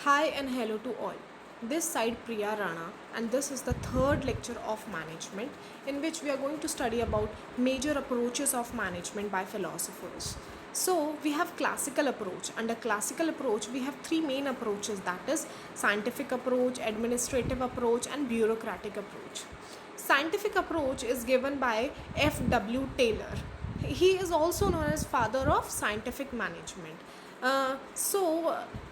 Hi and hello to all. This side Priya Rana and this is the third lecture of management in which we are going to study about major approaches of management by philosophers. So we have classical approach. Under classical approach we have three main approaches, that is scientific approach, administrative approach and bureaucratic approach. Scientific approach is given by F.W. Taylor. He is also known as father of scientific management.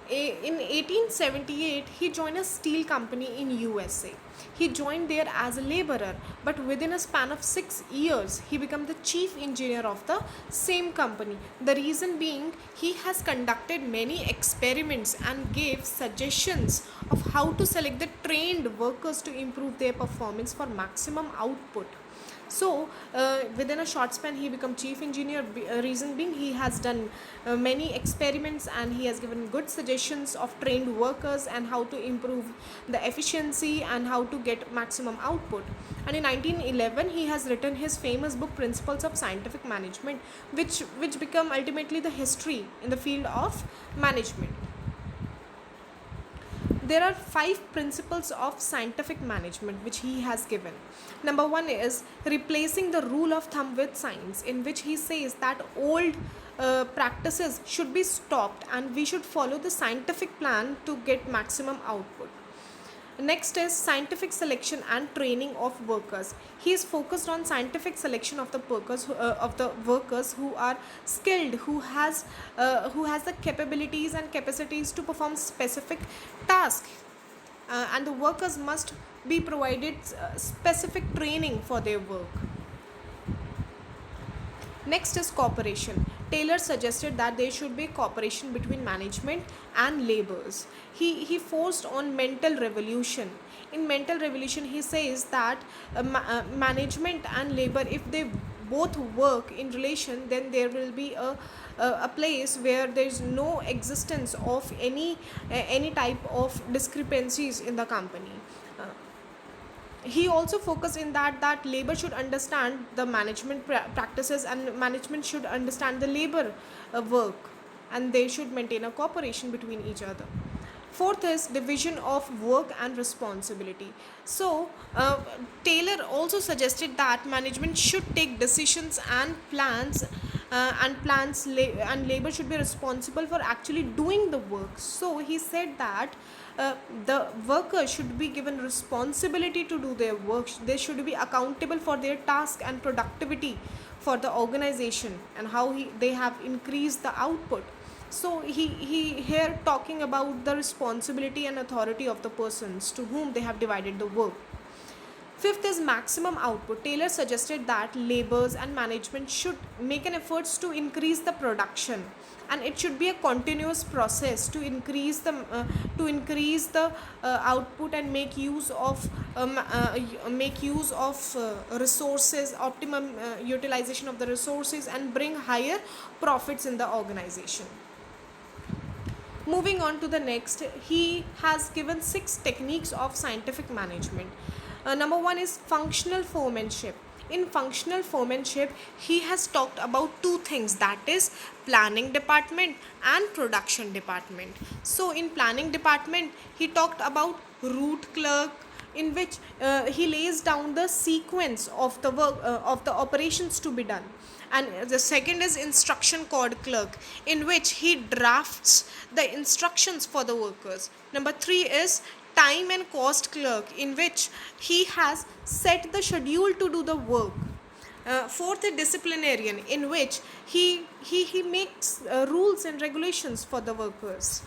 In 1878, he joined a steel company in USA. He joined there as a laborer, but within a span of 6 years, he became the chief engineer of the same company. The reason being, he has conducted many experiments and gave suggestions of how to select the trained workers to improve their performance for maximum output. Within a short span, he became chief engineer. Reason being, he has done many experiments and he has given good suggestions of trained workers and how to improve the efficiency and how to get maximum output. And in 1911, he has written his famous book Principles of Scientific Management, which become ultimately the history in the field of management. There are 5 principles of scientific management which he has given. Number 1 is replacing the rule of thumb with science, in which he says that old practices should be stopped and we should follow the scientific plan to get maximum output. Next is scientific selection and training of workers. He is focused on scientific selection of the workers who are skilled, who has the capabilities and capacities to perform specific tasks, and the workers must be provided specific training for their work. Next is cooperation. Taylor suggested that there should be cooperation between management and laborers. He forced on mental revolution. In mental revolution, he says that management and labor, if they both work in relation, then there will be a place where there is no existence of any type of discrepancies in the company. He also focused in that labor should understand the management practices and management should understand the labor work, and they should maintain a cooperation between each other. Fourth is division of work and responsibility. Taylor also suggested that management should take decisions and and labor should be responsible for actually doing the work. So he said that the workers should be given responsibility to do their work. They should be accountable for their task and productivity for the organization and how they have increased the output. So he here talking about the responsibility and authority of the persons to whom they have divided the work. Fifth is maximum output. Taylor suggested that laborers and management should make an efforts to increase the production, and it should be a continuous process to increase the output and make use of resources, optimum utilization of the resources, and bring higher profits in the organization. Moving on to the next, he has given 6 techniques of scientific management. Number 1 is functional foremanship. In functional foremanship, he has talked about 2 things, that is planning department and production department. So in planning department, he talked about route clerk, in which he lays down the sequence of the work of the operations to be done. And the second is instruction code clerk, in which he drafts the instructions for the workers. Number 3 is time and cost clerk, in which he has set the schedule to do the work. Fourth is disciplinarian, in which he makes rules and regulations for the workers.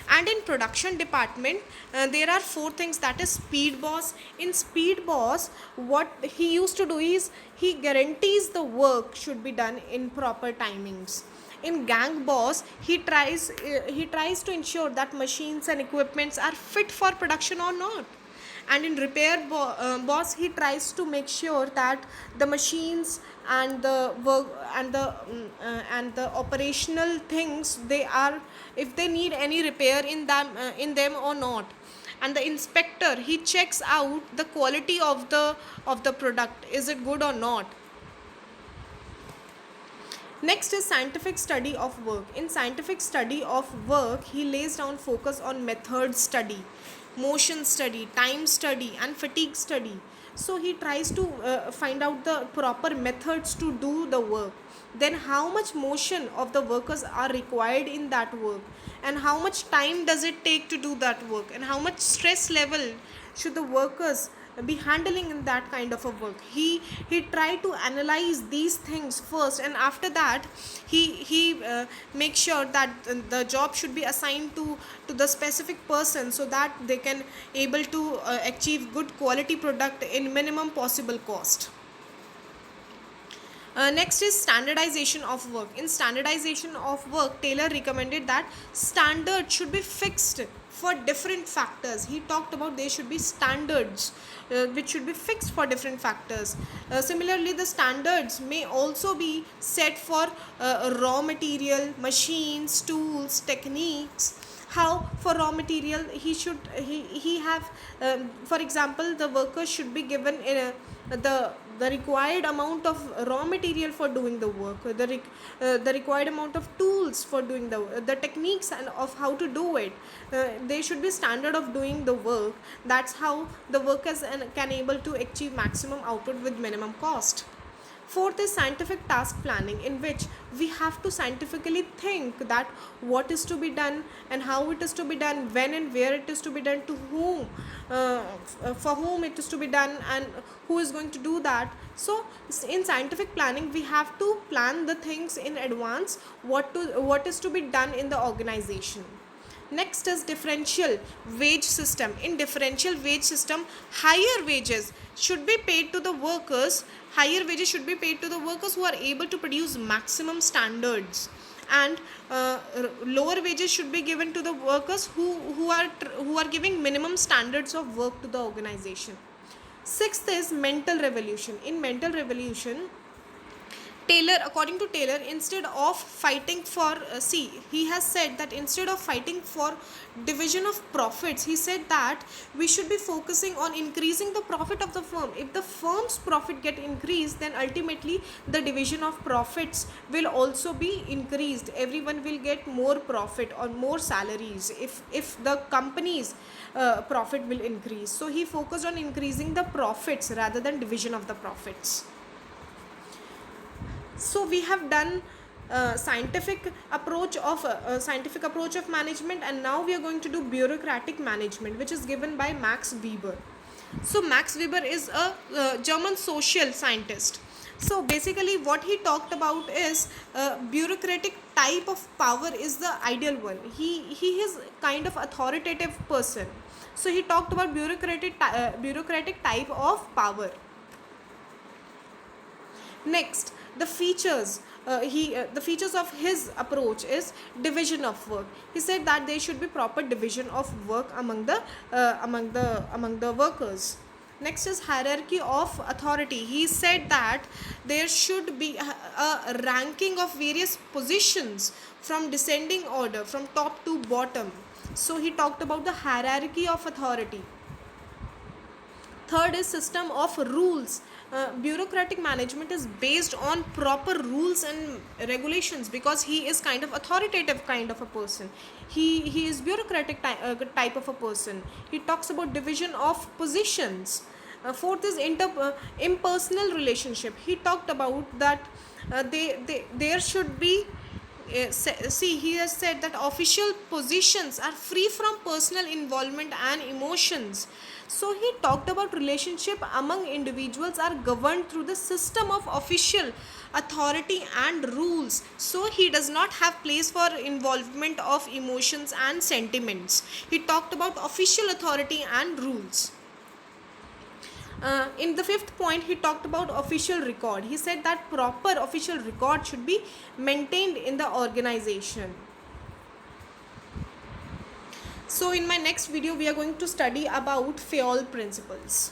And in production department, there are 4 things, that is speed boss. In speed boss, what he used to do is he guarantees the work should be done in proper timings. In gang boss, he tries to ensure that machines and equipments are fit for production or not. And in repair boss, he tries to make sure that the machines and the work and the operational things, they are, if they need any repair in them or not. And the inspector, he checks out the quality of the product, is it good or not. Next is scientific study of work. In scientific study of work, he lays down focus on method study, motion study, time study, and fatigue study. So he tries to find out the proper methods to do the work. Then how much motion of the workers are required in that work, and how much time does it take to do that work, and how much stress level should the workers be handling in that kind of a work. He tried to analyze these things first, and after that he makes sure that the job should be assigned to the specific person, so that they can able to achieve good quality product in minimum possible cost. Next is standardization of work. In standardization of work, Taylor recommended that standards should be fixed for different factors. He talked about there should be standards which should be fixed for different factors. Similarly, the standards may also be set for raw material, machines, tools, techniques. How for raw material he have for example, the workers should be given the required amount of raw material for doing the work, the required amount of tools for doing the techniques and of how to do it. They should be standard of doing the work. That's how the workers can able to achieve maximum output with minimum cost. Fourth is scientific task planning, in which we have to scientifically think that what is to be done and how it is to be done, when and where it is to be done, to whom, for whom it is to be done, and who is going to do that. So in scientific planning, we have to plan the things in advance, what is to be done in the organization. Next is differential wage system. In differential wage system, higher wages should be paid to the workers. Higher wages should be paid to the workers who are able to produce maximum standards, and lower wages should be given to the workers who are giving minimum standards of work to the organization. Sixth is mental revolution. In mental revolution, according to Taylor, instead of fighting for, he has said that instead of fighting for division of profits, he said that we should be focusing on increasing the profit of the firm. If the firm's profit get increased, then ultimately the division of profits will also be increased. Everyone will get more profit or more salaries if the company's profit will increase. So he focused on increasing the profits rather than division of the profits. So we have done scientific approach of management, and now we are going to do bureaucratic management, which is given by Max Weber. So Max Weber is a German social scientist. So basically what he talked about is bureaucratic type of power is the ideal one. He is kind of authoritative person. So he talked about bureaucratic type of power. Next, the features the features of his approach is division of work. He said that there should be proper division of work among the workers. Next is hierarchy of authority. He said that there should be a ranking of various positions from descending order, from top to bottom. So he talked about the hierarchy of authority. Third is system of rules. Bureaucratic management is based on proper rules and regulations, because he is kind of authoritative kind of a person. He is bureaucratic type of a person. He talks about division of positions. Fourth is impersonal relationship. He talked about that there should be he has said that official positions are free from personal involvement and emotions. So he talked about relationship among individuals are governed through the system of official authority and rules. So he does not have place for involvement of emotions and sentiments. He talked about official authority and rules. In the fifth point, he talked about official record. He said that proper official record should be maintained in the organization. So in my next video, we are going to study about Fayol principles.